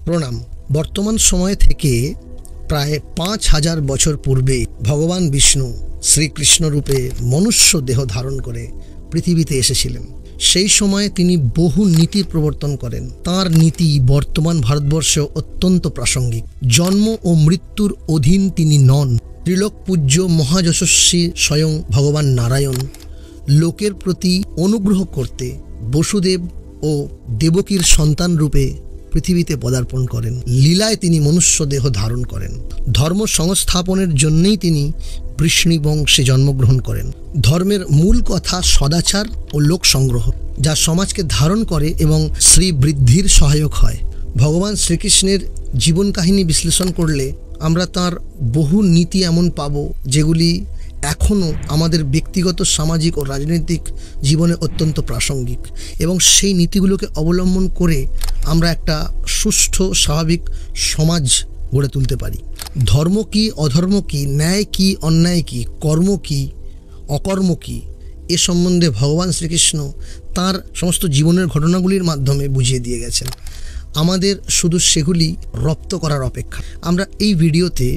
প্রণাম। বর্তমান সময় থেকে প্রায় 5000 বছর পূর্বে ভগবান বিষ্ণু শ্রীকৃষ্ণ রূপে মনুষ্য দেহ ধারণ করে পৃথিবীতে এসেছিলেন। সেই সময়ে তিনি বহু নীতি প্রবর্তন করেন। তাঁর নীতি বর্তমান ভারতবর্ষে অত্যন্ত প্রাসঙ্গিক। জন্ম ও মৃত্যুর অধীন তিনি নন। ত্রিলোক পূজ্য মহাযশস্বী স্বয়ং ভগবান নারায়ণ লোকের প্রতি অনুগ্রহ করতে বসুদেব ও দেবকীর সন্তান রূপে পৃথিবীতে পদার্পণ করেন। লীলায় তিনি মনুষ্য দেহ ধারণ করেন। ধর্ম সংস্থাপনের জন্যই তিনি বৃষ্ণি বংশে জন্মগ্রহণ করেন। ধর্মের মূল কথা সদাচার ও লোক সংগ্রহ, যা সমাজকে ধারণ করে এবং শ্রীবৃদ্ধির সহায়ক হয়। ভগবান শ্রীকৃষ্ণের জীবন কাহিনী বিশ্লেষণ করলে আমরা তাঁর বহু নীতি এমন পাব যেগুলি এখনও আমাদের ব্যক্তিগত, সামাজিক ও রাজনৈতিক জীবনে অত্যন্ত প্রাসঙ্গিক, এবং সেই নীতিগুলোকে অবলম্বন করে আমরা একটা সুষ্ঠু স্বাভাবিক সমাজ গড়ে তুলতে পারি। ধর্ম কি, অধর্ম কি, ন্যায় কি, অন্যায় কি, কর্ম কি, অকর্ম কি, এ সম্বন্ধে ভগবান শ্রীকৃষ্ণ তাঁর সমস্ত জীবনের ঘটনাগুলির মাধ্যমে বুঝিয়ে দিয়ে গেছেন। আমাদের শুধু সেগুলি রপ্ত করার অপেক্ষা। আমরা এই ভিডিওতে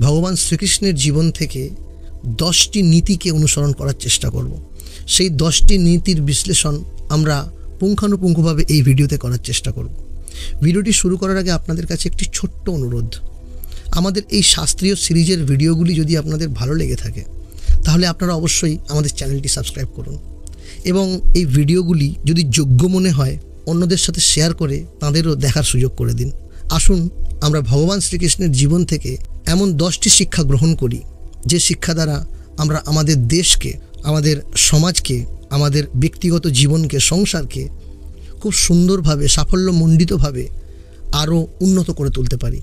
ভগবান শ্রীকৃষ্ণের জীবন থেকে 10টি নীতিকে অনুসরণ করার চেষ্টা করব। সেই 10টি নীতির বিশ্লেষণ আমরা পুঙ্খানুপুঙ্খভাবে এই ভিডিওতে করার চেষ্টা করব। ভিডিওটি শুরু করার আগে আপনাদের কাছে একটি ছোট্ট অনুরোধ। আমাদের এই শাস্ত্রীয় সিরিজের ভিডিওগুলি যদি আপনাদের ভালো লেগে থাকে তাহলে আপনারা অবশ্যই আমাদের চ্যানেলটি সাবস্ক্রাইব করুন, এবং এই ভিডিওগুলি যদি যোগ্য মনে হয় অন্যদের সাথে শেয়ার করে তাঁদেরও দেখার সুযোগ করে দিন। আসুন আমরা ভগবান শ্রীকৃষ্ণের জীবন থেকে এমন 10টি শিক্ষা গ্রহণ করি যে শিক্ষা দ্বারা আমরা আমাদের দেশকে, আমাদের সমাজকে, আমাদের ব্যক্তিগত জীবনকে, সংসারকে খুব সুন্দরভাবে, সাফল্যমণ্ডিতভাবে আরও উন্নত করে তুলতে পারি।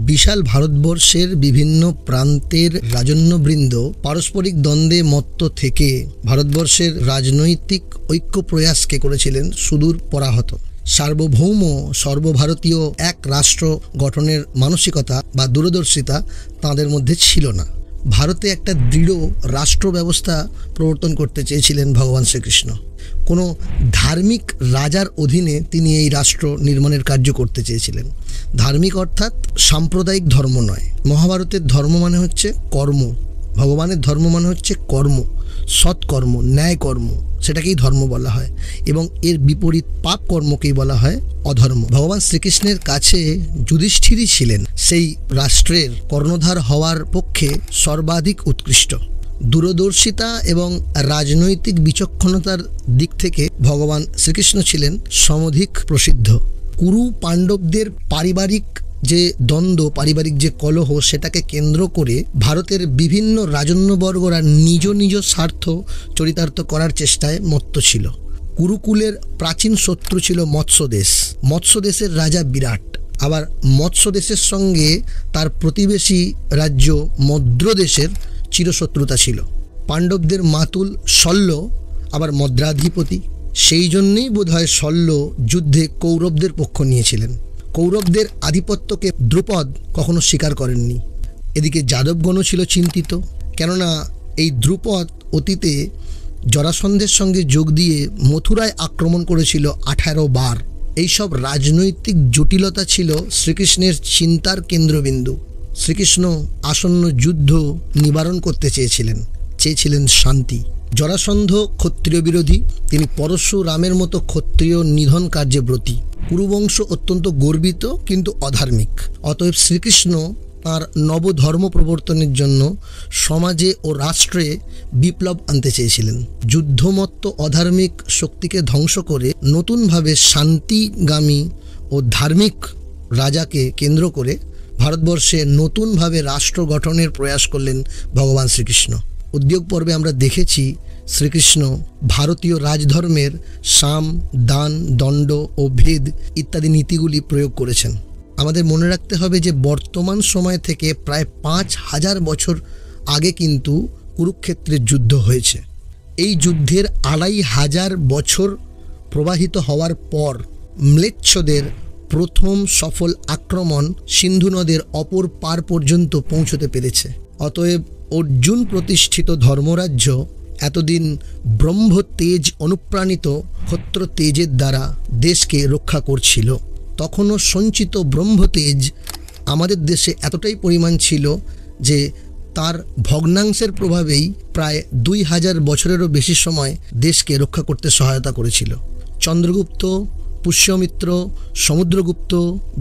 বিশাল ভারতবর্ষের বিভিন্ন প্রান্তের রাজন্যবৃন্দ পারস্পরিক দ্বন্দ্বে মত্ত থেকে ভারতবর্ষের রাজনৈতিক ঐক্য প্রয়াসকে করেছিলেন সুদূর পরাহত। সার্বভৌম সর্বভারতীয় এক রাষ্ট্র গঠনের মানসিকতা বা দূরদর্শিতা তাঁদের মধ্যে ছিল না। ভারতে একটা দৃঢ় রাষ্ট্র ব্যবস্থা প্রবর্তন করতে চেয়েছিলেন ভগবান শ্রীকৃষ্ণ। কোনো ধার্মিক রাজার অধীনে তিনি এই রাষ্ট্র নির্মাণের কার্য করতে চেয়েছিলেন। ধার্মিক অর্থাৎ সাম্প্রদায়িক ধর্ম নয়। মহাভারতের ধর্ম মানে হচ্ছে কর্ম, ভগবানের ধর্ম মানে হচ্ছে কর্ম, সৎকর্ম, ন্যায় কর্ম, সেটাকেই ধর্ম বলা হয়, এবং এর বিপরীত পাপ কর্মকেই বলা হয় অধর্ম। ভগবান শ্রীকৃষ্ণের কাছে যুধিষ্ঠিরই ছিলেন সেই রাষ্ট্রের কর্ণধার হওয়ার পক্ষে সর্বাধিক উৎকৃষ্ট। দূরদর্শিতা এবং রাজনৈতিক বিচক্ষণতার দিক থেকে ভগবান শ্রীকৃষ্ণ ছিলেন সমধিক প্রসিদ্ধ। কুরু পাণ্ডবদের পারিবারিক যে দ্বন্দ্ব, পারিবারিক যে কলহ, সেটাকে কেন্দ্র করে ভারতের বিভিন্ন রাজন্যবর্গরা নিজ নিজ স্বার্থ চরিতার্থ করার চেষ্টায় মত্ত ছিল। কুরুকুলের প্রাচীন শত্রু ছিল মৎস্যদেশ। মৎস্যদেশের রাজা বিরাট। আবার মৎস্যদেশের সঙ্গে তার প্রতিবেশী রাজ্য মদ্রদেশের চিরশত্রুতা ছিল। পাণ্ডবদের মাতুল শল্য আবার মদ্রাধিপতি। সেই জন্যেই বোধহয় শল্য যুদ্ধে কৌরবদের পক্ষ নিয়েছিলেন। কৌরবদের আধিপত্যকে দ্রুপদ কখনো স্বীকার করেননি। এদিকে যাদবগণও ছিল চিন্তিত, কেননা এই দ্রুপদ অতীতে জরাসন্ধের সঙ্গে যোগ দিয়ে মথুরায় আক্রমণ করেছিল 18 বার। এইসব রাজনৈতিক জটিলতা ছিল শ্রীকৃষ্ণের চিন্তার কেন্দ্রবিন্দু। শ্রীকৃষ্ণ আসন্ন যুদ্ধ নিবারণ করতে চেয়েছিলেন শান্তি। জরাসন্ধ ক্ষত্রিয় বিরোধী, তিনি পরশুরামের মতো ক্ষত্রিয় নিধন কার্যে ব্রতী। কুরুবংশ অত্যন্ত গর্বিত কিন্তু অধার্মিক। অতএব শ্রীকৃষ্ণ তাঁর নবধর্ম প্রবর্তনের জন্য সমাজে ও রাষ্ট্রে বিপ্লব আনতে চেয়েছিলেন। যুদ্ধমত্ত অধার্মিক শক্তিকে ধ্বংস করে নতুনভাবে শান্তিগামী ও ধার্মিক রাজাকে কেন্দ্র করে ভারতবর্ষে নতুনভাবে রাষ্ট্র গঠনের প্রয়াস করলেন ভগবান শ্রীকৃষ্ণ। উদ্যোগ পর্বে আমরা দেখেছি শ্রীকৃষ্ণ ভারতীয় রাজধর্মের সাম, দান, দণ্ড ও ভেদ ইত্যাদি নীতিগুলি প্রয়োগ করেছেন। আমাদের মনে রাখতে হবে যে বর্তমান সময় থেকে প্রায় 5000 বছর আগে কিন্তু কুরুক্ষেত্রের যুদ্ধ হয়েছে। এই যুদ্ধের 2500 বছর প্রবাহিত হওয়ার পর ম্লেচ্ছদের প্রথম সফল আক্রমণ সিন্ধু নদের অপর পার পর্যন্ত পৌঁছতে পেরেছে। অতএব অর্জুন প্রতিষ্ঠিত ধর্মরাজ্য এতদিন ব্রহ্ম তেজ অনুপ্রাণিত নক্ষত্র তেজের দ্বারা দেশকে রক্ষা করছিল। তখনও সঞ্চিত ব্রহ্মতেজ আমাদের দেশে এতটাই পরিমাণ ছিল যে তার ভগ্নাংশের প্রভাবেই প্রায় 2000 বছরেরও বেশি সময় দেশকে রক্ষা করতে সহায়তা করেছিল। চন্দ্রগুপ্ত, পুষ্যমিত্র, সমুদ্রগুপ্ত,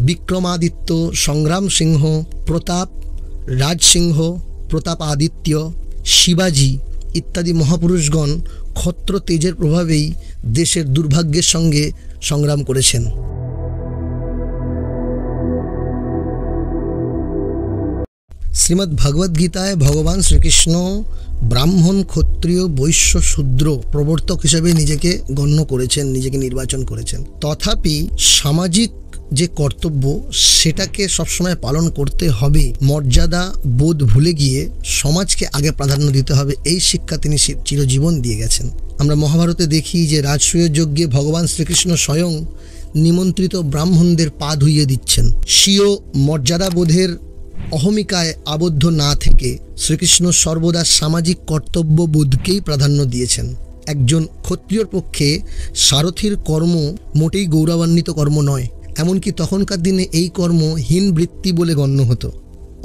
বিক্রমাদিত্য, সংগ্রাম সিংহ, প্রতাপ, রাজসিংহ, প্রতাপ আদিত্য, শিবাজি ইত্যাদি মহাপুরুষগণ ক্ষত্র তেজের প্রভাবেই দেশের দুর্ভাগ্যের সঙ্গে সংগ্রাম করেছেন। শ্রীমদ্ ভগবদ্ গীতায় ভগবান শ্রীকৃষ্ণ ব্রাহ্মণ, ক্ষত্রিয়, বৈশ্য, শূদ্র প্রবর্তক হিসেবে নিজেকে গণ্য করেছেন, নিজেকে নির্বাচন করেছেন। তথাপি সামাজিক যে কর্তব্য সেটাকে সবসময় পালন করতে হবে, মর্যাদা বোধ ভুলে গিয়ে সমাজকে আগে প্রাধান্য দিতে হবে, এই শিক্ষা তিনি চিরজীবন দিয়ে গেছেন। আমরা মহাভারতে দেখি যে রাজসূয় যজ্ঞে ভগবান শ্রীকৃষ্ণ স্বয়ং নিমন্ত্রিত ব্রাহ্মণদের পা ধুইয়ে দিচ্ছেন। স্বীয় মর্যাদাবোধের অহমিকায় আবদ্ধ না থেকে শ্রীকৃষ্ণ সর্বদা সামাজিক কর্তব্যবোধকেই প্রাধান্য দিয়েছেন। একজন ক্ষত্রিয়র পক্ষে সারথীর কর্ম মোটেই গৌরবান্বিত কর্ম নয়, এমনকি তখনকার দিনে এই কর্ম হীন বৃত্তি বলে গণ্য হতো।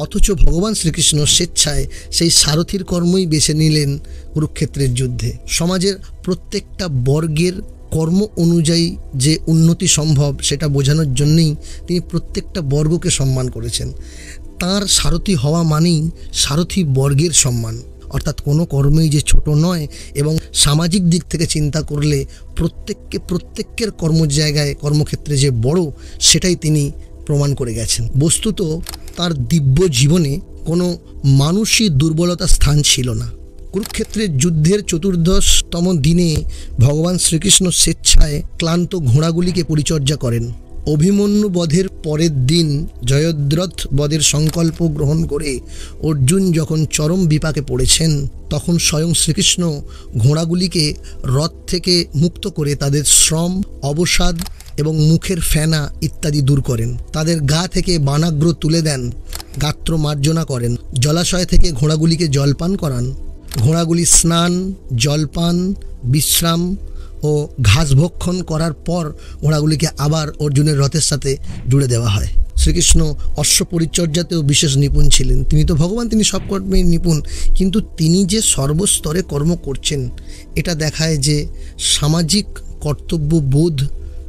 অথচ ভগবান শ্রীকৃষ্ণ স্বেচ্ছায় সেই সারথীর কর্মই বেছে নিলেন কুরুক্ষেত্রের যুদ্ধে। সমাজের প্রত্যেকটা বর্গের কর্ম অনুযায়ী যে উন্নতি সম্ভব সেটা বোঝানোর জন্যই তিনি প্রত্যেকটা বর্গকে সম্মান করেছেন। তাঁর সারথী হওয়া মানেই সারথী বর্গের সম্মান, অর্থাৎ কোনো কর্মই যে ছোট নয় এবং সামাজিক দিক থেকে চিন্তা করলে প্রত্যেকের কর্মজায়গায় কর্মক্ষেত্রে যে বড় সেটাই তিনি প্রমাণ করে গেছেন। বস্তুত তার দিব্য জীবনে কোনো মানুষই দুর্বলতার স্থান ছিল না। কুরুক্ষেত্রের যুদ্ধের 14তম দিনে ভগবান শ্রীকৃষ্ণ স্বেচ্ছায় ক্লান্ত ঘোড়াগুলিকে পরিচর্যা করেন। অভিমন্যু বধের পরের দিন জয়দ্রথ বধের সংকল্প গ্রহণ করে অর্জুন যখন চরম বিপাকে পড়েছেন, তখন স্বয়ং শ্রীকৃষ্ণ ঘোড়াগুলিকে রথ থেকে মুক্ত করে তাদের শ্রম, অবসাদ এবং মুখের ফেনা ইত্যাদি দূর করেন। তাদের গা থেকে বানাগ্র তুলে দেন, গাত্র মার্জনা করেন, জলাশয় থেকে ঘোড়াগুলিকে জলপান করান। ঘোড়াগুলি স্নান, জলপান, বিশ্রাম ও ঘাস ভক্ষণ করার পর ঘোড়াগুলিকে আবার অর্জুনের রথের সাথে জুড়ে দেওয়া হয়। শ্রীকৃষ্ণ অশ্ব পরিচর্যাতেও বিশেষ নিপুণ ছিলেন। তিনি তো ভগবান, তিনি সব কর্মেই নিপুণ, কিন্তু তিনি যে সর্বস্তরে কর্ম করছেন এটা দেখায় যে সামাজিক কর্তব্যবোধ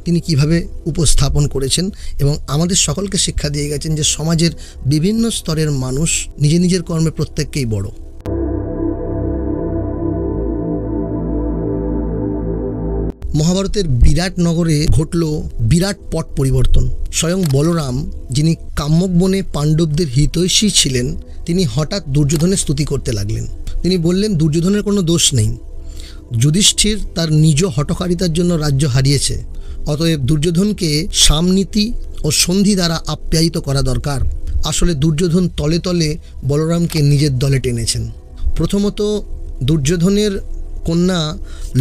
তিনি কিভাবে উপস্থাপন করেছেন এবং আমাদের সকলকে শিক্ষা দিয়ে গেছেন যে সমাজের বিভিন্ন স্তরের মানুষ নিজের কর্মে প্রত্যেককেই বড়। মহাভারতের বিরাট নগরে ঘটল বিরাট পট পরিবর্তন। স্বয়ং বলরাম, যিনি কাম্যক বনে পাণ্ডবদের হিতৈষী ছিলেন, তিনি হঠাৎ দুর্যোধনের স্তুতি করতে লাগলেন। তিনি বললেন, দুর্যোধনের কোনো দোষ নেই, যুধিষ্ঠির তার নিজ হঠকারিতার জন্য রাজ্য হারিয়েছে, অতএব দুর্যোধনকে সামনীতি ও সন্ধি দ্বারা আপ্যায়িত করা দরকার। আসলে দুর্যোধন তলে তলে বলরামকে নিজের দলে টেনেছেন। প্রথমত, দুর্যোধনের কন্যা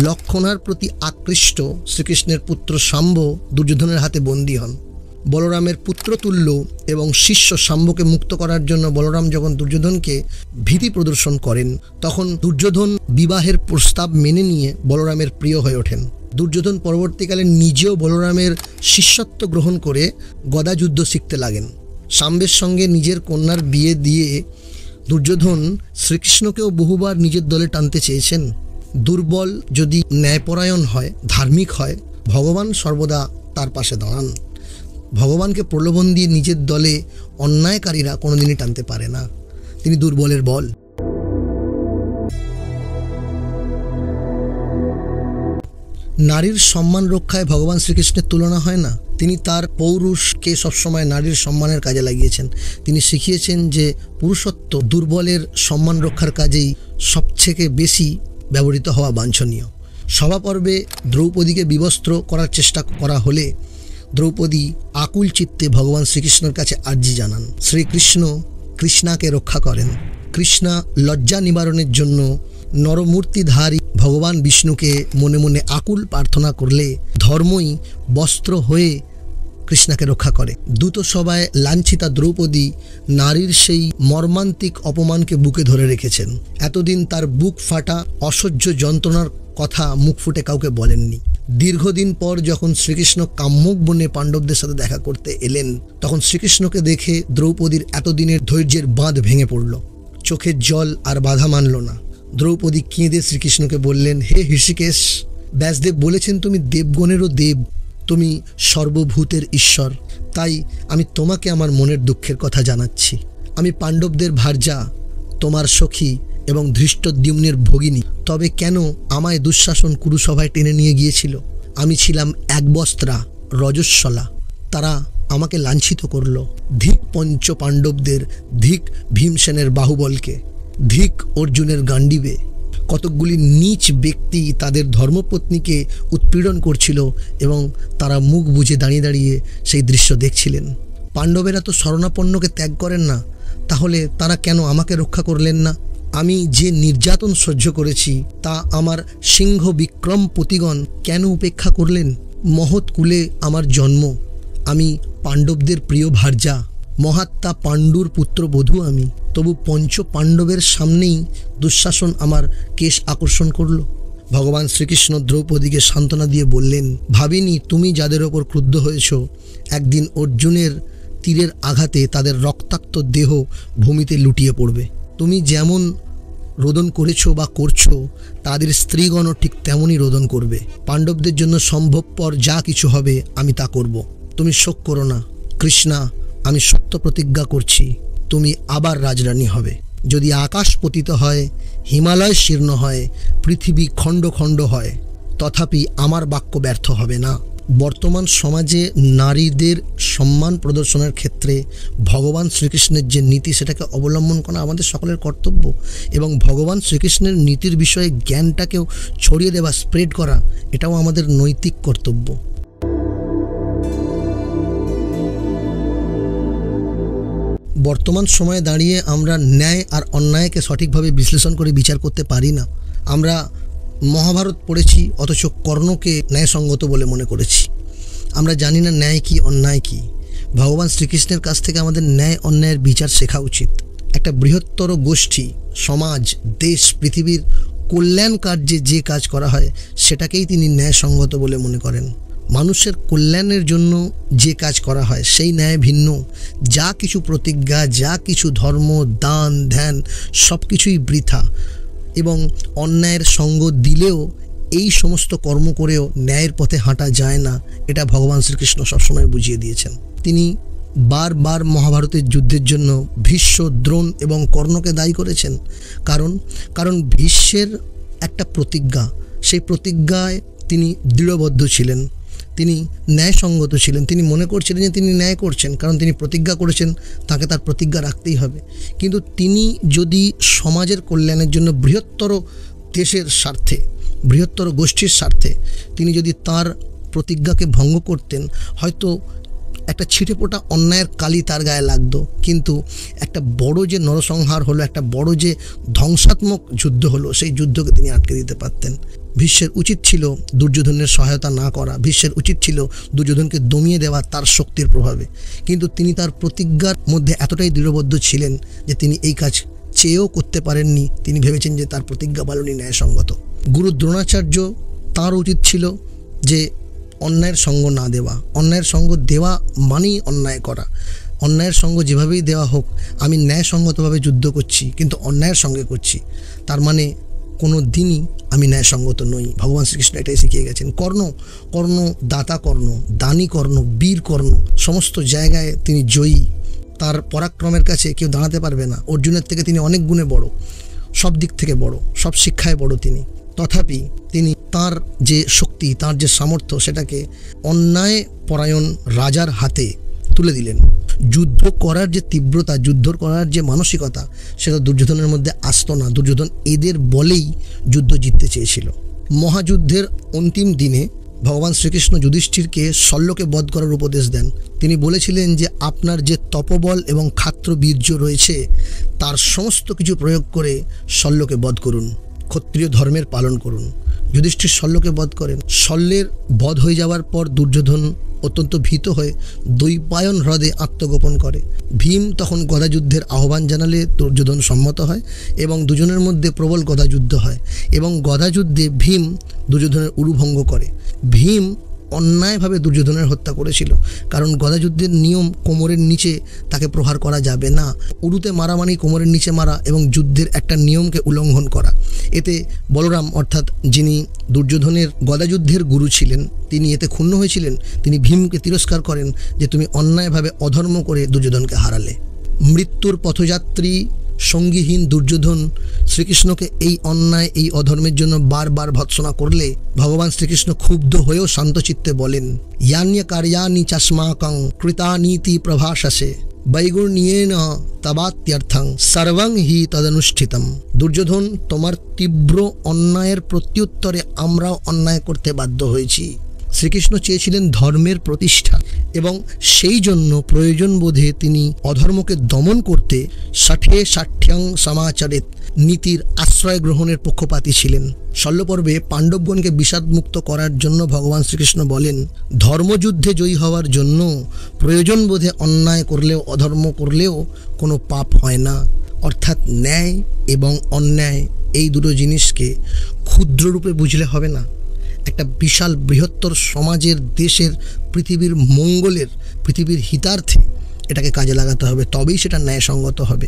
লক্ষণার প্রতি আকৃষ্ট শ্রীকৃষ্ণের পুত্র শাম্ব দুর্যোধনের হাতে বন্দী হন। বলরামের পুত্রতুল্য এবং শিষ্য শাম্বকে মুক্ত করার জন্য বলরাম যখন দুর্যোধনকে ভীতি প্রদর্শন করেন, তখন দুর্যোধন বিবাহের প্রস্তাব মেনে নিয়ে বলরামের প্রিয় হয়ে ওঠেন। দুর্যোধন পরবর্তীকালে নিজেও বলরামের শিষ্যত্ব গ্রহণ করে গদাযুদ্ধ শিখতে লাগেন। শাম্বের সঙ্গে নিজের কন্যার বিয়ে দিয়ে দুর্যোধন শ্রীকৃষ্ণকেও বহুবার নিজের দলে টানতে চেয়েছেন। দুর্বল যদি ন্যায়পরায়ণ হয়, ধার্মিক হয়, ভগবান সর্বদা তার পাশে দাঁড়ান। ভগবানকে প্রলোভন দিয়ে নিজের দলে অন্যায়কারীরা কোনোদিনই টানতে পারে না, তিনি দুর্বলের বল। নারীর সম্মান রক্ষায় ভগবান শ্রীকৃষ্ণের তুলনা হয় না। তিনি তার পৌরুষকে সবসময় নারীর সম্মানের কাজে লাগিয়েছেন। তিনি শিখিয়েছেন যে পুরুষত্ব দুর্বলের সম্মান রক্ষার কাজেই সবথেকে বেশি ব্যবহৃত হওয়া বাঞ্ছনীয়। সভাপর্বে দ্রৌপদীকে বিবস্ত্র করার চেষ্টা করা হলে দ্রৌপদী আকুল চিত্তে ভগবান শ্রীকৃষ্ণের কাছে আর্জি জানান। শ্রীকৃষ্ণ কৃষ্ণাকে রক্ষা করেন। কৃষ্ণা লজ্জা নিবারণের জন্য নরমূর্তিধারী ভগবান বিষ্ণুকে মনে মনে আকুল প্রার্থনা করলে ধর্মই বস্ত্র হয়ে কৃষ্ণাকে রক্ষা করে। দূতসভায় লাঞ্ছিতা দ্রৌপদী নারীর সেই মর্মান্তিক অপমানকে বুকে ধরে রেখেছেন। এতদিন তার বুক ফাটা অসহ্য যন্ত্রণার কথা মুখ ফুটে কাউকে বলেননি। দীর্ঘদিন পর যখন শ্রীকৃষ্ণ কাম্যক বনে পাণ্ডবদের সাথে দেখা করতে এলেন, তখন শ্রীকৃষ্ণকে দেখে দ্রৌপদীর এতদিনের ধৈর্যের বাঁধ ভেঙে পড়ল। চোখের জল আর বাধা মানল না। দ্রৌপদী কেঁদে শ্রীকৃষ্ণকে বললেন, হে হৃষিকেশ, ব্যাসদেব বলেছেন তুমি দেবগণেরও দেব, তুমি সর্বভূতের ঈশ্বর। তাই আমি তোমাকে আমার মনের দুঃখের কথা জানাচ্ছি। আমি পাণ্ডবদের ভার্যা, তোমার সখী এবং ধৃষ্টদ্যুম্নের ভগিনী। তবে কেন আমায় দুঃশাসন কুরুসভায় টেনে নিয়ে গিয়েছিল? আমি ছিলাম একবস্ত্রা, রজস্বলা। তারা আমাকে লাঞ্ছিত করল। ধিক পঞ্চ পাণ্ডবদের, ধিক ভীমসেনের বাহুবলকে, ধিক অর্জুনের গান্ডীবে। কতকগুলি নীচ ব্যক্তি তাদের ধর্মপত্নীকে উৎপীড়ন করছিল এবং তারা মুখ বুজে দাঁড়িয়ে দাঁড়িয়ে সেই দৃশ্য দেখছিলেন। পাণ্ডবেরা তো শরণাপন্নকে ত্যাগ করেন না, তাহলে তারা কেন আমাকে রক্ষা করলেন না? আমি যে নির্যাতন সহ্য করেছি তা আমার সিংহ বিক্রম পতিগণ কেন উপেক্ষা করলেন? মহৎ কুলে আমার জন্ম, আমি পাণ্ডবদের প্রিয় ভার্যা, মহাত্মা পাণ্ডুর পুত্রবধূ আমি। তবু পঞ্চ পাণ্ডবের সামনেই দুঃশাসন আমার কেশ আকর্ষণ করল। ভগবান শ্রীকৃষ্ণ দ্রৌপদীকে সান্ত্বনা দিয়ে বললেন, ভাবিনি তুমি যাদের ওপর ক্রুদ্ধ হয়েছ একদিন অর্জুনের তীরের আঘাতে তাদের রক্তাক্ত দেহ ভূমিতে লুটিয়ে পড়বে। তুমি যেমন রোদন করেছো বা করছো, তাদের স্ত্রীগণও ঠিক তেমনই রোদন করবে। পাণ্ডবদের জন্য সম্ভবপর যা কিছু হবে আমি তা করব। তুমি শোক করো না কৃষ্ণা, আমি সত্য প্রতিজ্ঞা করছি, তুমি আবার রাজরানী হবে। যদি আকাশ পতিত হয়, হিমালয় শীর্ণ হয়, পৃথিবী খণ্ড খণ্ড হয়, তথাপি আমার বাক্য ব্যর্থ হবে না। বর্তমান সমাজে নারীদের সম্মান প্রদর্শনের ক্ষেত্রে ভগবান শ্রীকৃষ্ণের যে নীতি, সেটাকে অবলম্বন করা আমাদের সকলের কর্তব্য, এবং ভগবান শ্রীকৃষ্ণের নীতির বিষয়ে জ্ঞানটাকেও ছড়িয়ে দেওয়া, স্প্রেড করা, এটাও আমাদের নৈতিক কর্তব্য। বর্তমান সময়ে দাঁড়িয়ে আমরা ন্যায় আর অন্যায়কে সঠিকভাবে বিশ্লেষণ করে বিচার করতে পারি না। আমরা মহাভারত পড়েছি, অথচ কর্ণকে ন্যায়সঙ্গত বলে মনে করেছি। আমরা জানি না ন্যায় কি, অন্যায় কি। ভগবান শ্রীকৃষ্ণের কাছ থেকে আমাদের ন্যায় অন্যায়ের বিচার শেখা উচিত। একটা বৃহত্তর গোষ্ঠী, সমাজ, দেশ, পৃথিবীর কল্যাণ কার্যে যে কাজ করা হয় সেটাকেই তিনি ন্যায়সঙ্গত বলে মনে করেন। মানুষের কল্যাণের জন্য যে কাজ করা হয় সেই ন্যায় ভিন্ন। যা কিছু প্রতিজ্ঞা, যা কিছু ধর্ম, দান, ধ্যান, সব কিছুই বৃথা। এবং অন্যায়ের সঙ্গ দিলেও, এই সমস্ত কর্ম করেও ন্যায়ের পথে হাঁটা যায় না, এটা ভগবান শ্রীকৃষ্ণ সবসময় বুঝিয়ে দিয়েছেন। তিনি বারবার মহাভারতের যুদ্ধের জন্য ভীষ্ম, দ্রোণ এবং কর্ণকে দায়ী করেছেন। কারণ ভীষ্মের একটা প্রতিজ্ঞা, সেই প্রতিজ্ঞায় তিনি দৃঢ়বদ্ধ ছিলেন, তিনি ন্যায়সঙ্গত ছিলেন। তিনি মনে করছিলেন যে তিনি ন্যায় করছেন, কারণ তিনি প্রতিজ্ঞা করেছেন, তাকে তার প্রতিজ্ঞা রাখতেই হবে। কিন্তু তিনি যদি সমাজের কল্যাণের জন্য, বৃহত্তর দেশের স্বার্থে, বৃহত্তর গোষ্ঠীর স্বার্থে তিনি যদি তার প্রতিজ্ঞাকে ভঙ্গ করতেন, হয়তো একটা ছিটেফোঁটা অন্যায়ের কালি তার গায়ে লাগতো, কিন্তু একটা বড় যে নরসংহার হলো, একটা বড় যে ধ্বংসাত্মক যুদ্ধ হলো, সেই যুদ্ধকে তিনি আটকে দিতে পারতেন। ভীষ্মের উচিত ছিল দুর্যোধনের সহায়তা না করা, ভীষ্মের উচিত ছিল দুর্যোধনকে দমিয়ে দেওয়া তার শক্তির প্রভাবে, কিন্তু তিনি তার প্রতিজ্ঞার মধ্যে এতটাই দৃঢ়বদ্ধ ছিলেন যে তিনি এই কাজ চেয়েও করতে পারেননি। তিনি ভেবেছেন যে তার প্রতিজ্ঞা পালনই ন্যায়সঙ্গত। গুরু দ্রোণাচার্য, তাঁর উচিত ছিল যে অন্যায়ের সঙ্গ না দেওয়া। অন্যায়ের সঙ্গ দেওয়া মানেই অন্যায় করা। অন্যায়ের সঙ্গ যেভাবেই দেওয়া হোক, আমি ন্যায়সঙ্গতভাবে যুদ্ধ করছি কিন্তু অন্যায়ের সঙ্গে করছি, তার মানে কোনো দিনই আমি ন্যায়সঙ্গত নই। ভগবান শ্রীকৃষ্ণ এটাই শিখিয়ে গেছেন। কর্ণ দাতা, কর্ণ দানী, কর্ণ বীর, কর্ণ সমস্ত জায়গায় তিনি জয়ী। তার পরাক্রমের কাছে কেউ দাঁড়াতে পারবে না। অর্জুনের থেকে তিনি অনেক গুণে বড়, সব দিক থেকে বড়, সব শিক্ষায় বড় তিনি। তথাপি তিনি তার যে শক্তি, তার যে সামর্থ্য, সেটাকে অন্যায় পরায়ণ রাজার হাতে তুলে দিলেন। যুদ্ধ করার যে তীব্রতা, যুদ্ধ করার যে মানসিকতা, সেটা দুর্যোধনের মধ্যে আসতো না। দুর্যোধন এদের বলেই যুদ্ধ জিততে চেয়েছিল। মহাযুদ্ধের অন্তিম দিনে ভগবান শ্রীকৃষ্ণ যুধিষ্ঠিরকে শল্যকে বধ করার উপদেশ দেন। তিনি বলেছিলেন যে আপনার যে তপবল এবং ক্ষাত্রবীর্য রয়েছে, তার সমস্ত কিছু প্রয়োগ করে শল্যকে বধ করুন, ক্ষত্রিয় ধর্মের পালন করুন। যুধিষ্ঠির শল্যকে বধ করেন। শল্যের বধ হয়ে যাওয়ার পর দুর্যোধন ও অত্যন্ত ভীত হয়ে দ্বৈপায়ন হ্রদে আত্মগোপন করে। ভীম তখন গদাযুদ্ধের আহ্বান জানালে দুর্যোধন সম্মত হয় এবং দুজনের মধ্যে প্রবল গদাযুদ্ধ হয় এবং গদাযুদ্ধে ভীম দুর্যোধনের উরুভঙ্গ করে। ভীম অন্যায়ভাবে দুর্যোধনের হত্যা করেছিল, কারণ গদাযুদ্ধের নিয়ম কোমরের নিচে তাকে প্রহার করা যাবে না। উরুতে মারা মানে কোমরের নিচে মারা এবং যুদ্ধের একটা নিয়মকে উল্লঙ্ঘন করা। এতে বলরাম অর্থাৎ যিনি দুর্যোধনের গদাযুদ্ধের গুরু ছিলেন তিনি এতে ক্ষুণ্ণ হয়েছিলেন। তিনি ভীমকে তিরস্কার করেন যে তুমি অন্যায়ভাবে অধর্ম করে দুর্যোধনকে হারালে। মৃত্যুর পথযাত্রী সঙ্গীহীন দুর্যোধন শ্রীকৃষ্ণকে এই অন্যায় এই অধর্মের জন্য বারবার ভৎসনা করলে ভগবান শ্রীকৃষ্ণ ক্ষুব্ধ হয়েও শান্তচিত্তে বলেন, ইয়ান্য কার্যানি চাস্মাকং কৃতানীতি প্রভাসসে বৈগুণ্যেন তবাত্যর্থং সর্বং হি তদনুষ্ঠিতম। দুর্যোধন, তোমার তীব্র অন্যায়ের প্রত্যুত্তরে আমরাও অন্যায় করতে বাধ্য হয়েছি। শ্রীকৃষ্ণ চেয়েছিলেন ধর্মের প্রতিষ্ঠা এবং সেই জন্য প্রয়োজন বোধে তিনি অধর্মকে দমন করতে ষাঠে ষাঠ্যাং সমাচরিত নীতির আশ্রয় গ্রহণের পক্ষপাতী ছিলেন। শল্যপর্বে পাণ্ডবগণকে বিষাদমুক্ত করার জন্য ভগবান শ্রীকৃষ্ণ বলেন, ধর্মযুদ্ধে জয়ী হওয়ার জন্য প্রয়োজন বোধে অন্যায় করলেও অধর্ম করলেও কোনো পাপ হয় না। অর্থাৎ ন্যায় এবং অন্যায় এই দুটো জিনিসকে ক্ষুদ্ররূপে বুঝলে হবে না। একটা বিশাল বৃহত্তর সমাজের, দেশের, পৃথিবীর মঙ্গলের, পৃথিবীর হিতার্থে এটাকে কাজে লাগাতে হবে, তবেই সেটা ন্যায়সঙ্গত হবে।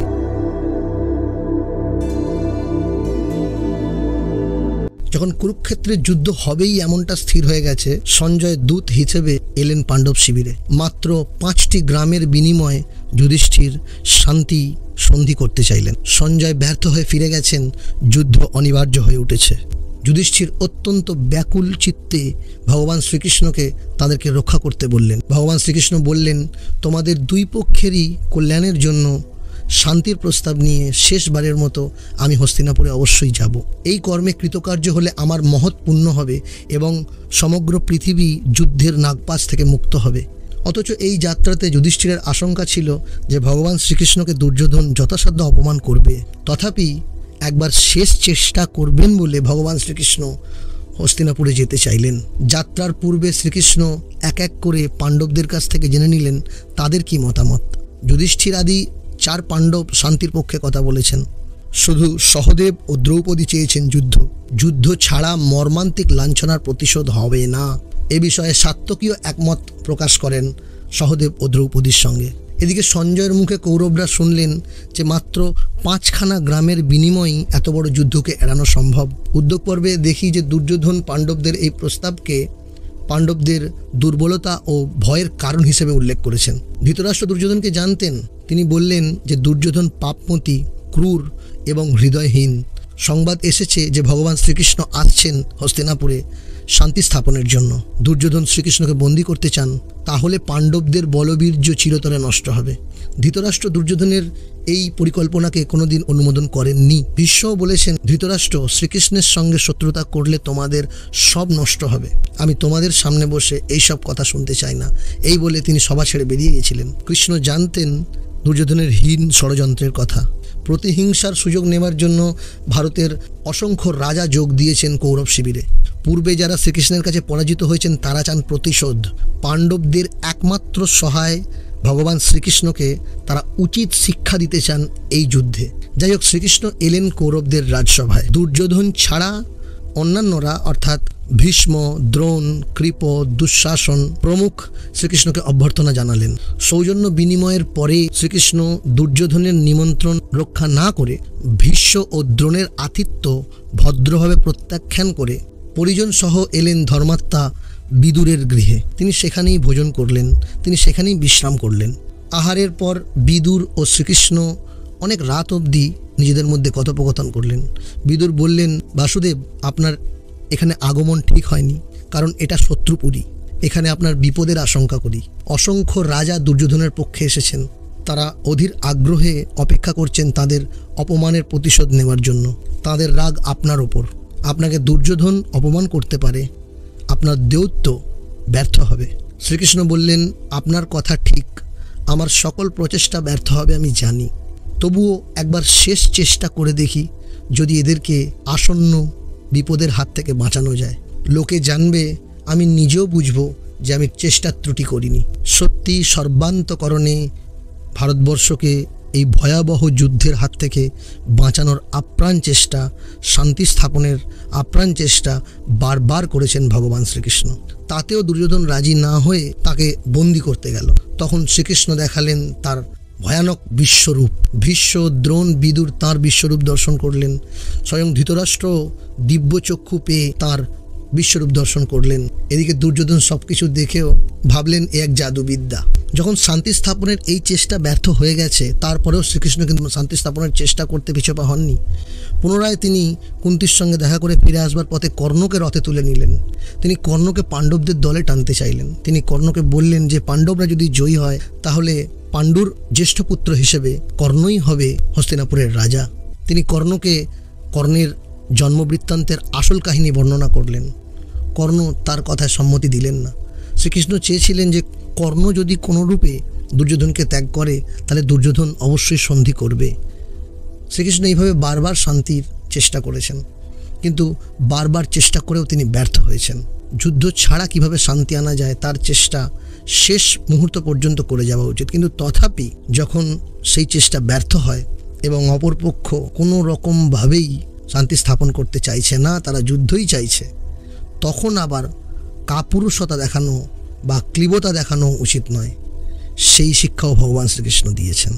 যখন কুরুক্ষেত্রের যুদ্ধ হবেই এমনটা স্থির হয়ে গেছে, সঞ্জয় দূত হিসেবে এলেন পাণ্ডব শিবিরে। মাত্র 5টি গ্রামের বিনিময়ে যুধিষ্ঠির শান্তি সন্ধি করতে চাইলেন। সঞ্জয় ব্যর্থ হয়ে ফিরে গেছেন, যুদ্ধ অনিবার্য হয়ে উঠেছে। যুধিষ্ঠির অত্যন্ত ব্যাকুল চিত্তে ভগবান শ্রীকৃষ্ণকে তাদেরকে রক্ষা করতে বললেন। ভগবান শ্রীকৃষ্ণ বললেন, তোমাদের দুই পক্ষেরই কল্যাণের জন্য শান্তির প্রস্তাব নিয়ে শেষবারের মতো আমি হস্তিনাপুরে অবশ্যই যাব। এই কর্মে কৃতকার্য হলে আমার মহৎ পুণ্য হবে এবং সমগ্র পৃথিবী যুদ্ধের নাগপাশ থেকে মুক্ত হবে। অথচ এই যাত্রাতে যুধিষ্ঠিরের আশঙ্কা ছিল যে ভগবান শ্রীকৃষ্ণকে দুর্যোধন যথাসাধ্য অপমান করবে। তথাপি একবার শেষ চেষ্টা করবেন বলে ভগবান শ্রীকৃষ্ণ হস্তিনাপুরে যেতে চাইলেন। যাত্রার পূর্বে শ্রীকৃষ্ণ এক এক করে পাণ্ডবদের কাছ থেকে জেনে নিলেন তাদের কি মতামত। যুধিষ্ঠির আদি 4 পাণ্ডব শান্তির পক্ষে কথা বলেছেন। শুধু সহদেব ও দ্রৌপদী চেয়েছেন যুদ্ধ। যুদ্ধ ছাড়া মর্মান্তিক লাঞ্ছনার প্রতিশোধ হবে না, এ বিষয়ে সাত্যকীয় একমত প্রকাশ করেন সহদেব ও দ্রৌপদীর সঙ্গে। এদিকে সঞ্জয়ের মুখে কৌরবরা শুনলেন যে মাত্র 5খানা গ্রামের বিনিময়েই এত বড় যুদ্ধকে এড়ানো সম্ভব। উদ্যোগ পর্বে দেখি যে দুর্যোধন পাণ্ডবদের এই প্রস্তাবকে পাণ্ডবদের দুর্বলতা ও ভয়ের কারণ হিসেবে উল্লেখ করেছেন। ধৃতরাষ্ট্র দুর্যোধনকে জানতেন। তিনি বললেন যে দুর্যোধন পাপমতি, ক্রূর এবং হৃদয়হীন। সংবাদ এসেছে যে ভগবান শ্রীকৃষ্ণ আসছেন হস্তিনাপুরে শান্তি স্থাপনের জন্য। দুর্যোধন শ্রীকৃষ্ণকে বন্দী করতে চান, তাহলে পাণ্ডবদের বলবীর্য চিরতরে নষ্ট হবে। ধৃতরাষ্ট্র দুর্যোধনের এই পরিকল্পনাকে কোনোদিন অনুমোদন করেননি। ভীষ্মও বলেছেন, ধৃতরাষ্ট্র, শ্রীকৃষ্ণের সঙ্গে শত্রুতা করলে তোমাদের সব নষ্ট হবে। আমি তোমাদের সামনে বসে এই সব কথা শুনতে চাই না। এই বলে তিনি সভা ছেড়ে বেরিয়ে গেছিলেন। কৃষ্ণ জানতেন দুর্যোধনের হীন ষড়যন্ত্রের কথা। প্রতিহিংসার সুযোগ নেওয়ার জন্য ভারতের অসংখ্য রাজা যোগ দিয়েছেন কৌরব শিবিরে। পূর্বে যারা শ্রীকৃষ্ণের কাছে পরাজিত হয়েছেন তারা চান প্রতিশোধ। পাণ্ডবদের একমাত্র সহায় ভগবান শ্রীকৃষ্ণকে তারা উচিত শিক্ষা দিতে চান এই যুদ্ধে। যাই হোক, শ্রীকৃষ্ণ এলেন কৌরবদের রাজসভায়। দুর্যোধন ছাড়া অন্যান্যরা অর্থাৎ ভীষ্ম, দ্রোণ, কৃপ, দুঃশাসন প্রমুখ শ্রীকৃষ্ণকে অভ্যর্থনা জানালেন। সৌজন্য বিনিময়ের পরে শ্রীকৃষ্ণ দুর্যোধনের নিমন্ত্রণ রক্ষা না করে ভীষ্ম ও দ্রোণের আতিথ্য ভদ্রভাবে প্রত্যাখ্যান করে পরিজন সহ এলেন ধর্মাত্মা বিদুরের গৃহে। তিনি সেখানেই ভোজন করলেন, তিনি সেখানেই বিশ্রাম করলেন। আহারের পর বিদুর ও শ্রীকৃষ্ণ অনেক রাত অবধি নিজেদের মধ্যে কথোপকথন করলেন। বিদুর বললেন, বাসুদেব, আপনার এখানে আগমন ঠিক হয়নি, কারণ এটা শত্রুপুরী। এখানে আপনার বিপদের আশঙ্কা করি। অসংখ্য রাজা দুর্যোধনের পক্ষে এসেছেন। তারা অধীর আগ্রহে অপেক্ষা করছেন তাদের অপমানের প্রতিশোধ নেওয়ার জন্য। তাদের রাগ আপনার ওপর। আপনাকে দুর্যোধন অপমান করতে পারে, আপনার দৌত্য ব্যর্থ হবে। শ্রীকৃষ্ণ বললেন, আপনার কথা ঠিক, আমার সকল প্রচেষ্টা ব্যর্থ হবে আমি জানি। তবুও একবার শেষ চেষ্টা করে দেখি যদি এদেরকে আসন্ন বিপদের হাত থেকে বাঁচানো যায়। লোকে জানবে, আমি নিজেও বুঝব যে আমি চেষ্টা ত্রুটি করিনি। সত্যি সর্বান্তকরণে ভারতবর্ষকে এই ভয়াবহ যুদ্ধের হাত থেকে বাঁচানোর আপ্রাণ চেষ্টা, শান্তি স্থাপনের আপ্রাণ চেষ্টা বারবার করেছেন ভগবান শ্রীকৃষ্ণ। তাতেও দুর্যোধন রাজি না হয়ে তাকে বন্দি করতে গেল। তখন শ্রীকৃষ্ণ দেখালেন তার ভয়ানক বিশ্বরূপ। ভীষ্ম, দ্রোণ, বিদুর তাঁর বিশ্বরূপ দর্শন করলেন। স্বয়ং ধৃতরাষ্ট্র দিব্যচক্ষু পেয়ে তাঁর বিশ্বরূপ দর্শন করলেন। এদিকে দুর্যোধন সব কিছু দেখেও ভাবলেন এ এক জাদুবিদ্যা। যখন শান্তি স্থাপনের এই চেষ্টা ব্যর্থ হয়ে গেছে, তারপরেও শ্রীকৃষ্ণ কিন্তু শান্তি স্থাপনের চেষ্টা করতে পিছপা হননি। পুনরায় তিনি কুন্তির সঙ্গে দেখা করে ফিরে আসবার পথে কর্ণকে রথে তুলে নিলেন। তিনি কর্ণকে পাণ্ডবদের দলে টানতে চাইলেন। তিনি কর্ণকে বললেন যে পাণ্ডবরা যদি জয়ী হয় তাহলে পাণ্ডুর জ্যেষ্ঠ পুত্র হিসেবে কর্ণই হবে হস্তিনাপুরের রাজা। তিনি কর্ণকে কর্ণের জন্মবৃত্তান্তের আসল কাহিনী বর্ণনা করলেন। কর্ণ তার কথায় সম্মতি দিলেন না। শ্রীকৃষ্ণ চেয়েছিলেন যে কর্ণ যদি কোনো রূপে দুর্যোধনকে ত্যাগ করে তাহলে দুর্যোধন অবশ্যই সন্ধি করবে। শ্রীকৃষ্ণ এইভাবে বারবার শান্তির চেষ্টা করেছেন, কিন্তু বারবার চেষ্টা করেও তিনি ব্যর্থ হয়েছেন। যুদ্ধ ছাড়া কিভাবে শান্তি আনা যায় তার চেষ্টা শেষ মুহূর্ত পর্যন্ত করে যাওয়া উচিত, কিন্তু তথাপি যখন সেই চেষ্টা ব্যর্থ হয় এবং অপরপক্ষ কোনো রকমভাবেই শান্তি স্থাপন করতে চাইছে না, তারা যুদ্ধই চাইছে, তখন আবার কাপুরুষতা দেখানো বা ক্লীবতা দেখানো উচিত নয়। সেই শিক্ষাও ভগবান শ্রীকৃষ্ণ দিয়েছেন।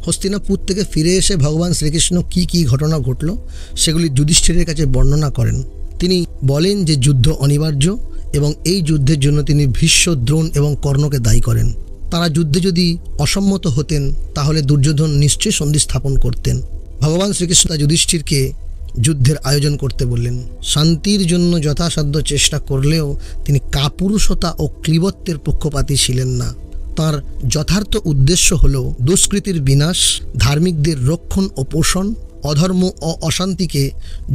হস্তিনাপুর থেকে ফিরে এসে ভগবান শ্রীকৃষ্ণ কি কি ঘটনা ঘটল সেগুলি যুধিষ্ঠিরের কাছে বর্ণনা করেন। তিনি বলেন যে যুদ্ধ অনিবার্য এবং এই যুদ্ধের জন্য তিনি ভীষ্ম, দ্রোণ এবং কর্ণকে দায়ী করেন। তারা যুদ্ধে যদি অসম্মত হতেন তাহলে দুর্যোধন নিশ্চয়ই সন্ধি স্থাপন করতেন। ভগবান শ্রীকৃষ্ণ যুধিষ্ঠিরকে যুদ্ধের আয়োজন করতে বললেন। শান্তির জন্য যথাসাধ্য চেষ্টা করলেও তিনি কাপুরুষতা ও ক্লীবত্বের পক্ষপাতী ছিলেন না। তাঁর যথার্থ উদ্দেশ্য হল দুষ্কৃতির বিনাশ, ধার্মিকদের রক্ষণ ও পোষণ, অধর্ম ও অশান্তিকে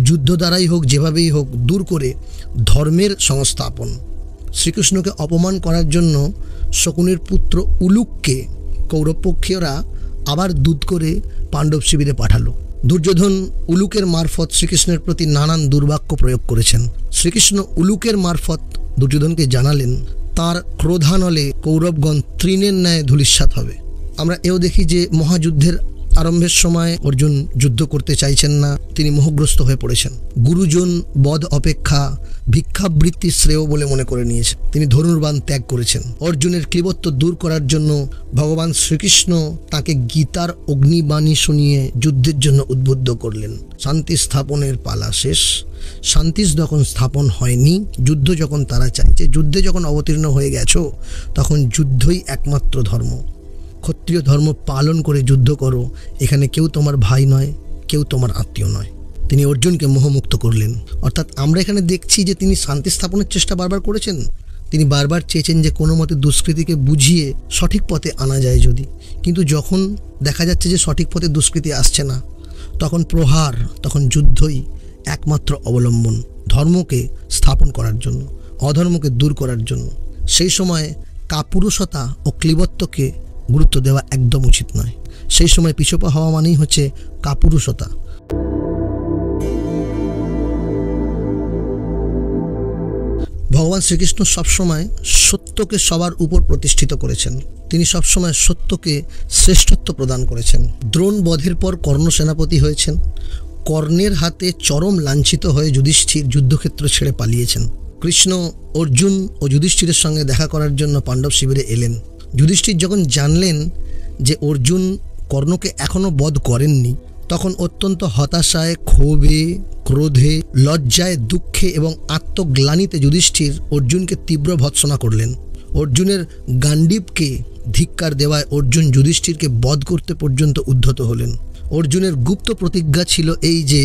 যুদ্ধ দ্বারাই হোক যেভাবেই হোক দূর করে ধর্মের সংস্থাপন। শ্রীকৃষ্ণকে অপমান করার জন্য শকুনির পুত্র উলুককে কৌরবপক্ষীয়রা আবার দূত করে পাণ্ডব শিবিরে পাঠালো। দুর্যোধন উলুকের মারফত শ্রীকৃষ্ণের প্রতি নানান দুর্বাক্য প্রয়োগ করেছেন। শ্রীকৃষ্ণ উলুকের মারফত দুর্যোধনকে জানালেন তার ক্রোধানলে কৌরবগণ তৃণের ন্যায় ধূলিসাৎ হবে। আমরা এও দেখি যে মহাযুদ্ধের আরম্ভের সময় অর্জুন যুদ্ধ করতে চাইছেন না, তিনি মোহগ্রস্ত হয়ে পড়েছেন। গুরুজন বধ অপেক্ষা ভিক্ষাবৃত্তি শ্রেয় বলে মনে করে নিয়েছেন। তিনি ধনুর্বাণ ত্যাগ করেছেন। অর্জুনের ক্লীবত্ব দূর করার জন্য ভগবান শ্রীকৃষ্ণ তাকে গীতার অগ্নিবাণী শুনিয়ে যুদ্ধের জন্য উদ্বুদ্ধ করলেন। শান্তি স্থাপনের পালা শেষ। শান্তি যখন স্থাপন হয়নি, যুদ্ধ যখন তারা চাইছে, যুদ্ধে যখন অবতীর্ণ হয়ে গেছো, তখন যুদ্ধই একমাত্র ধর্ম। ক্ষত্রিয় ধর্ম পালন করে যুদ্ধ করো। এখানে কেউ তোমার ভাই নয়, কেউ তোমার আত্মীয় নয়। তিনি অর্জুনকে মোহমুক্ত করলেন। অর্থাৎ আমরা এখানে দেখছি যে তিনি শান্তি স্থাপনের চেষ্টা বারবার করেছেন। তিনি বারবার চেয়েছেন যে কোনো মতে দুষ্কৃতিকে বুঝিয়ে সঠিক পথে আনা যায় যদি, কিন্তু যখন দেখা যাচ্ছে যে সঠিক পথে দুষ্কৃতি আসছে না, তখন প্রহার, তখন যুদ্ধই একমাত্র অবলম্বন ধর্মকে স্থাপন করার জন্য, অধর্মকে দূর করার জন্য। সেই সময় কাপুরুষতা ও ক্লীবত্বকে গুরুত্ব দেওয়া একদম উচিত নয়। সেই সময় পিছপা হওয়া মানেই হচ্ছে কাপুরুষতা। ভগবান শ্রীকৃষ্ণ সবসময় সত্যকে সবার উপর প্রতিষ্ঠিত করেছেন। তিনি সবসময় সত্যকে শ্রেষ্ঠত্ব প্রদান করেছেন। দ্রোণ বধের পর কর্ণ সেনাপতি হয়েছেন। কর্ণের হাতে চরম লাঞ্ছিত হয়ে যুধিষ্ঠির যুদ্ধক্ষেত্র ছেড়ে পালিয়েছেন। কৃষ্ণ অর্জুন ও যুধিষ্ঠিরের সঙ্গে দেখা করার জন্য পাণ্ডব শিবিরে এলেন। যুধিষ্ঠির যখন জানলেন যে অর্জুন কর্ণকে এখনও বধ করেননি, তখন অত্যন্ত হতাশায়, ক্ষোভে, ক্রোধে, লজ্জায়, দুঃখে এবং আত্মগ্লানিতে যুধিষ্ঠির অর্জুনকে তীব্র ভৎসনা করলেন। অর্জুনের গান্ডীবকে ধিক্কার দেওয়ায় অর্জুন যুধিষ্ঠিরকে বধ করতে পর্যন্ত উদ্ধত হলেন। অর্জুনের গুপ্ত প্রতিজ্ঞা ছিল এই যে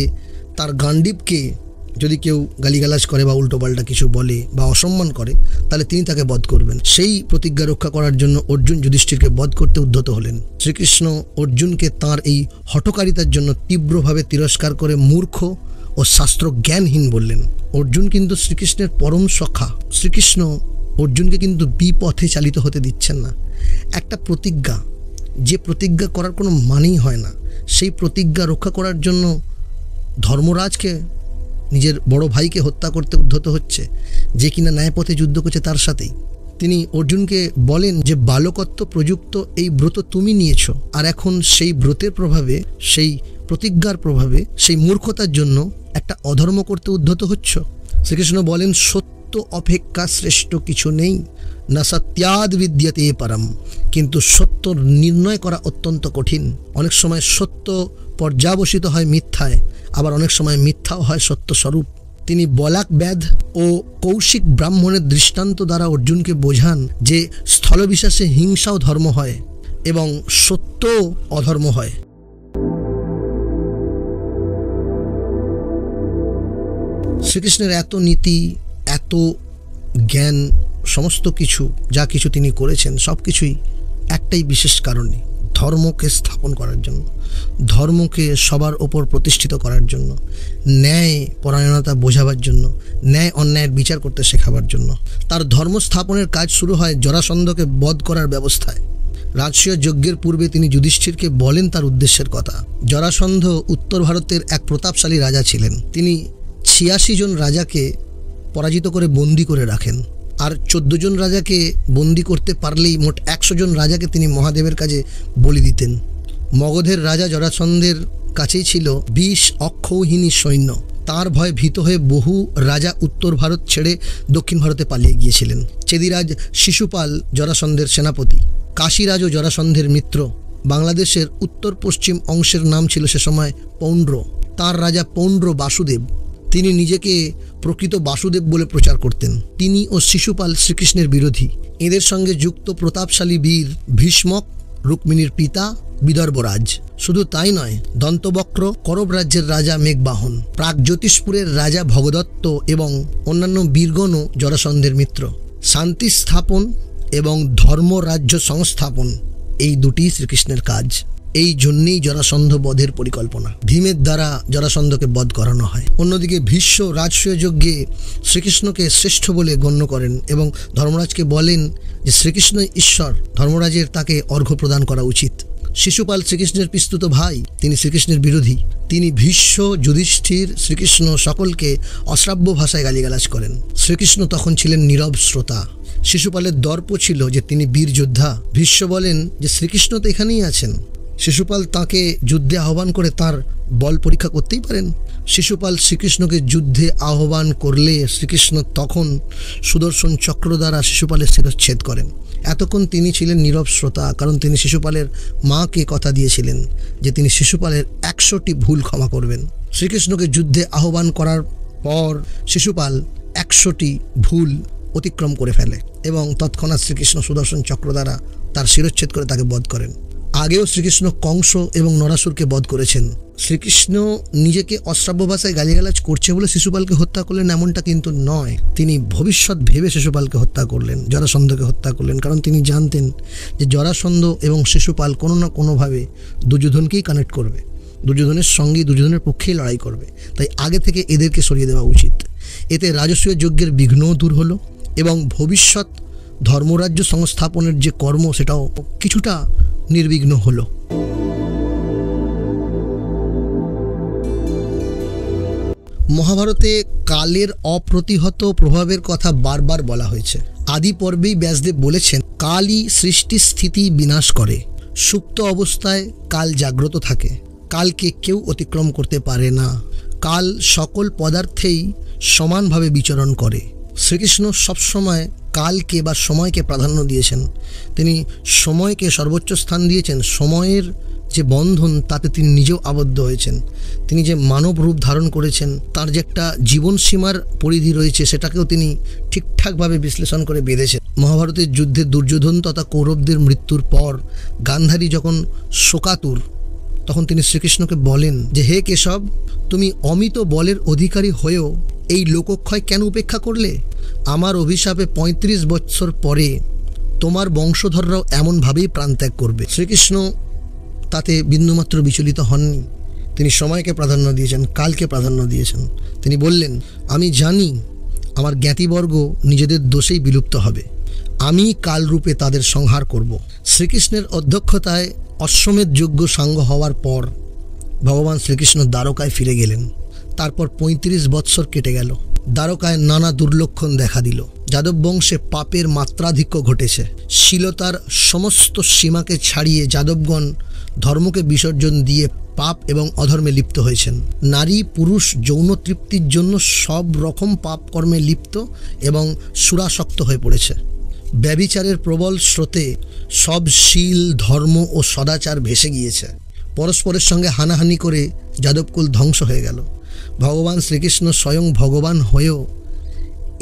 তার গান্ডীবকে যদি কেউ গালিগালাজ করে বা উল্টোপাল্টা কিছু বলে বা অসম্মান করে তাহলে তিনি তাকে বধ করবেন। সেই প্রতিজ্ঞা রক্ষা করার জন্য অর্জুন যুধিষ্ঠিরকে বধ করতে উদ্যত হলেন। শ্রীকৃষ্ণ অর্জুনকে তাঁর এই হঠকারিতার জন্য তীব্রভাবে তিরস্কার করে মূর্খ ও শাস্ত্র জ্ঞানহীন বললেন। অর্জুন কিন্তু শ্রীকৃষ্ণের পরম সখা। শ্রীকৃষ্ণ অর্জুনকে কিন্তু বিপথে চালিত হতে দিচ্ছেন না। একটা প্রতিজ্ঞা, যে প্রতিজ্ঞা করার কোনো মানেই হয় না, সেই প্রতিজ্ঞা রক্ষা করার জন্য ধর্মরাজকে নিজের বড় ভাইকে হত্যা করতে উদ্ধত হচ্ছে, যে কিনা ন্যায়পথে যুদ্ধ করছে তার সাথেই। তিনি অর্জুনকে বলেন যে বালকত্ব প্রযুক্ত এই ব্রত তুমি নিয়েছ, আর এখন সেই ব্রতের প্রভাবে, সেই প্রতিজ্ঞার প্রভাবে, সেই মূর্খতার জন্য একটা অধর্ম করতে উদ্ধত হচ্ছ। শ্রীকৃষ্ণ বলেন সত্য অপেক্ষা শ্রেষ্ঠ কিছু নেই, না সত্যাদ বিদ্যতে পরম। কিন্তু সত্য নির্ণয় করা অত্যন্ত কঠিন। অনেক সময় সত্য পর্যাবসিত হয় মিথ্যায়, আবার অনেক সময় মিথ্যাও হয় সত্য স্বরূপ। তিনি বলাক ব্যাধ ও কৌশিক ব্রাহ্মণের দৃষ্টান্ত দ্বারা অর্জুনকে বোঝান যে স্থলবিশেষে হিংসাও ধর্ম হয় এবং সত্য অধর্ম হয়। শ্রীকৃষ্ণের এত নীতি, এত জ্ঞান, সমস্ত কিছু যা কিছু তিনি করেছেন সব কিছুই একটাই বিশেষ কারণে, ধর্মকে স্থাপন করার জন্য, ধর্মকে সবার ওপর প্রতিষ্ঠিত করার জন্য, ন্যায় পরায়ণতা বোঝাবার জন্য, ন্যায় অন্যায়ের বিচার করতে শেখাবার জন্য। তার ধর্ম স্থাপনের কাজ শুরু হয় জরাসন্ধকে বধ করার ব্যবস্থায়। রাজসূয় যজ্ঞের পূর্বে তিনি যুধিষ্ঠিরকে বলেন তার উদ্দেশ্যের কথা। জরাসন্ধ উত্তর ভারতের এক প্রতাপশালী রাজা ছিলেন। তিনি 86 জন রাজাকে পরাজিত করে বন্দি করে রাখেন, আর 14 জন রাজাকে বন্দি করতে পারলেই মোট 100 জন রাজাকে তিনি মহাদেবের কাছে বলি দিতেন। মগধের রাজা জরাসন্ধের কাছেই ছিল 20 অক্ষৌহিনী সৈন্য। তার ভয়ে ভীত হয়ে বহু রাজা উত্তর ভারত ছেড়ে দক্ষিণ ভারতে পালিয়ে গিয়েছিলেন। চেদিরাজ শিশুপাল জরাসন্ধের সেনাপতি, কাশীরাজও জরাসন্ধের মিত্র। বাংলাদেশের উত্তর পশ্চিম অংশের নাম ছিল সে সময় পৌন্ড্র। তার রাজা পৌন্ড্র বাসুদেব, তিনি নিজেকে প্রকৃত বাসুদেব বলে প্রচার করতেন। তিনি ও শিশুপাল শ্রীকৃষ্ণের বিরোধী। এদের সঙ্গে যুক্ত প্রতাপশালী বীর ভীষ্মক, রুক্মিণীর পিতা বিদর্ভরাজ। শুধু তাই নয়, দন্তবক্র করব রাজ্যের রাজা মেঘবাহন, প্রাগজ্যোতিষপুরের রাজা ভগদত্ত এবং অন্যান্য বীরগণও জরাসন্ধের মিত্র। শান্তি স্থাপন এবং ধর্মরাজ্য সংস্থাপন, এই দুটি শ্রীকৃষ্ণের কাজ। এই জন্যেই জরাসন্ধ বধের পরিকল্পনা। ভীমের দ্বারা জরাসন্ধকে বধ করানো হয়। অন্যদিকে ভীষ্ম রাজসূয় যজ্ঞে শ্রীকৃষ্ণকে শ্রেষ্ঠ বলে গণ্য করেন এবং ধর্মরাজকে বলেন যে শ্রীকৃষ্ণই ঈশ্বর, ধর্মরাজের তাকে অর্ঘ্য প্রদান করা উচিত। শিশুপাল শ্রীকৃষ্ণের পিস্তুত ভাই, তিনি শ্রীকৃষ্ণের বিরোধী। তিনি ভীষ্ম, যুধিষ্ঠির, শ্রীকৃষ্ণ সকলকে অশ্রাব্য ভাষায় গালিগালাজ করেন। শ্রীকৃষ্ণ তখন ছিলেন নীরব শ্রোতা। শিশুপালের দর্প ছিল যে তিনি বীর যোদ্ধা। ভীষ্ম বলেন যে শ্রীকৃষ্ণ তো এখানেই আছেন। শিশুপাল তাকে যুদ্ধে আহ্বান করে তার বল পরীক্ষা করতেই পারেন। শিশুপাল শ্রীকৃষ্ণকে যুদ্ধে আহ্বান করলে শ্রীকৃষ্ণ তখন সুদর্শন চক্র দ্বারা শিশুপালের শিরচ্ছেদ করেন। এতক্ষণ তিনি ছিলেন নীরব শ্রোতা, কারণ তিনি শিশুপালের মাকে কথা দিয়েছিলেন যে তিনি শিশুপালের 100টি ভুল ক্ষমা করবেন। শ্রীকৃষ্ণকে যুদ্ধে আহ্বান করার পর শিশুপাল 100টি ভুল অতিক্রম করে ফেলে এবং তৎক্ষণাৎ শ্রীকৃষ্ণ সুদর্শন চক্র দ্বারা তার শিরচ্ছেদ করে তাকে বধ করেন। আগেও শ্রীকৃষ্ণ কংস এবং নরাসুরকে বধ করেছেন। শ্রীকৃষ্ণ নিজেকে অশ্রাব্য ভাষায় গালিগালাজ করছে বলে শিশুপালকে হত্যা করলেন এমনটা কিন্তু নয়। তিনি ভবিষ্যৎ ভেবে শিশুপালকে হত্যা করলেন, জরাসন্ধকে হত্যা করলেন, কারণ তিনি জানতেন যে জরাসন্ধ এবং শিশুপাল কোনো না কোনোভাবে দুর্যোধনকেই কানেক্ট করবে, দুর্যোধনের সঙ্গেই, দুর্যোধনের পক্ষেই লড়াই করবে। তাই আগে থেকে এদেরকে সরিয়ে দেওয়া উচিত। এতে রাজসূয় যজ্ঞের বিঘ্নও দূর হলো এবং ভবিষ্যৎ ধর্মরাজ্য সংস্থাপনের যে কর্ম সেটাও কিছুটা নির্বিঘ্ন হলো। মহাভারতে কালের অপ্রতিহত প্রভাবের কথা বারবার বলা হয়েছে। আদি পর্বেই ব্যাসদেব বলেছেন, কালই সৃষ্টি স্থিতি বিনাশ করে। সুপ্ত অবস্থায় কাল জাগ্রত থাকে, কালকে কেউ অতিক্রম করতে পারে না। কাল সকল পদার্থেই সমানভাবে বিচরণ করে। শ্রীকৃষ্ণ সবসময় কালকে বা সময়কে প্রাধান্য দিয়েছেন। তিনি সময়কে সর্বোচ্চ স্থান দিয়েছেন। সময়ের যে বন্ধন তাতে তিনি নিজেও আবদ্ধ হয়েছেন। তিনি যে মানব রূপ ধারণ করেছেন, তার যে একটা জীবন সীমার পরিধি রয়েছে সেটাকেও তিনি ঠিকঠাকভাবে বিশ্লেষণ করে বেঁধেছেন। মহাভারতের যুদ্ধে দুর্যোধন তথা কৌরবদের মৃত্যুর পর গান্ধারী যখন শোকাতুর, তখন তিনি শ্রীকৃষ্ণকে বলেন যে হে কেশব, তুমি অমিত বলের অধিকারী হয়েও এই লোকক্ষয় কেন উপেক্ষা করলে? আমার অভিশাপে 35 বছর পরে তোমার বংশধররাও এমনভাবেই প্রাণত্যাগ করবে। শ্রীকৃষ্ণ তাতে বিন্দুমাত্র বিচলিত হননি। তিনি সময়কে প্রাধান্য দিয়েছেন, কালকে প্রাধান্য দিয়েছেন। তিনি বললেন, আমি জানি আমার জ্ঞাতিবর্গ নিজেদের দোষেই বিলুপ্ত হবে, আমি কালরূপে তাদের সংহার করব। শ্রীকৃষ্ণের অধ্যক্ষতায় অশ্বমেধ যজ্ঞ সাঙ্গ হওয়ার পর ভগবান শ্রীকৃষ্ণ দ্বারকায় ফিরে গেলেন। তারপর ৩৫ বৎসর কেটে গেল। দ্বারকায় নানা দুর্লক্ষণ দেখা দিল। যাদব বংশে পাপের মাত্রাধিক্য ঘটেছে। শীলতার সমস্ত সীমাকে ছাড়িয়ে যাদবগণ ধর্মকে বিসর্জন দিয়ে পাপ এবং অধর্মে লিপ্ত হয়েছেন। নারী পুরুষ যৌন তৃপ্তির জন্য সব রকম পাপ কর্মে লিপ্ত এবং সুরাসক্ত হয়ে পড়েছে। ব্যভিচারের প্রবল স্রোতে সব শীল ধর্ম ও সদাচার ভেসে গিয়েছে। পরস্পরের সঙ্গে হানাহানি করে যাদবকুল ধ্বংস হয়ে গেল। ভগবান শ্রীকৃষ্ণ স্বয়ং ভগবান হয়েও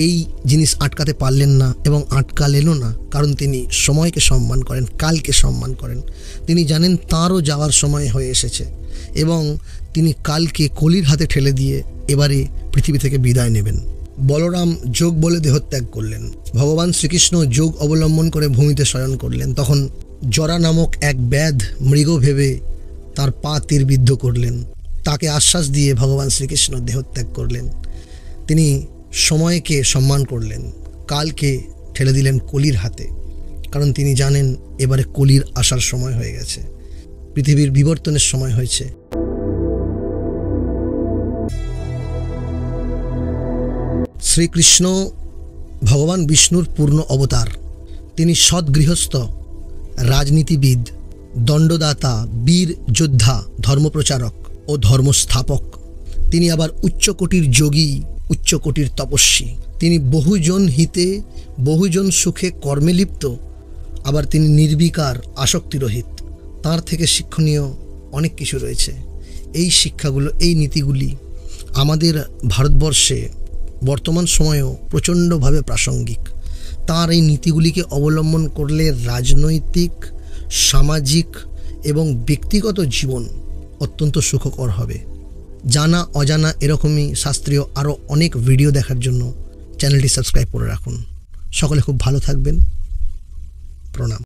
এই জিনিস আটকাতে পারলেন না এবং আটকালেনও না, কারণ তিনি সময়কে সম্মান করেন, কালকে সম্মান করেন। তিনি জানেন তাঁরও যাওয়ার সময় হয়ে এসেছে এবং তিনি কালকে কলির হাতে ঠেলে দিয়ে এবারে পৃথিবী থেকে বিদায় নেবেন। বলরাম যোগ বলে দেহত্যাগ করলেন। ভগবান শ্রীকৃষ্ণ যোগ অবলম্বন করে ভূমিতে শয়ন করলেন। তখন জরা নামক এক ব্যাধ মৃগ ভেবে তার পা তীরবিদ্ধ করলেন। তাকে আশ্বাস দিয়ে ভগবান শ্রীকৃষ্ণ দেহত্যাগ করলেন। তিনি সময়কে সম্মান করলেন, কালকে ঠেলে দিলেন কলির হাতে, কারণ তিনি জানেন এবারে কলির আসার সময় হয়ে গেছে, পৃথিবীর বিবর্তনের সময় হয়েছে। শ্রীকৃষ্ণ ভগবান বিষ্ণুর পূর্ণ অবতার। তিনি সৎ গৃহস্থ, রাজনীতিবিদ, দণ্ডদাতা, বীর যোদ্ধা, ধর্মপ্রচারক ও ধর্মস্থাপক। তিনি আবার উচ্চকোটির যোগী, উচ্চকোটির তপস্বী। তিনি বহুজন হিতে বহুজন সুখে কর্মে লিপ্ত, আবার তিনি নির্বিকার, আসক্তিরহিত। তাঁর থেকে শিক্ষণীয় অনেক কিছু রয়েছে। এই শিক্ষাগুলো, এই নীতিগুলি আমাদের ভারতবর্ষে বর্তমান সময়েও প্রচণ্ডভাবে প্রাসঙ্গিক। তাঁর এই নীতিগুলিকে অবলম্বন করলে রাজনৈতিক, সামাজিক এবং ব্যক্তিগত জীবন অত্যন্ত সুখকর হবে। জানা অজানা এরকমই শাস্ত্রীয় আরও অনেক ভিডিও দেখার জন্য চ্যানেলটি সাবস্ক্রাইব করে রাখুন। সকলে খুব ভালো থাকবেন। প্রণাম।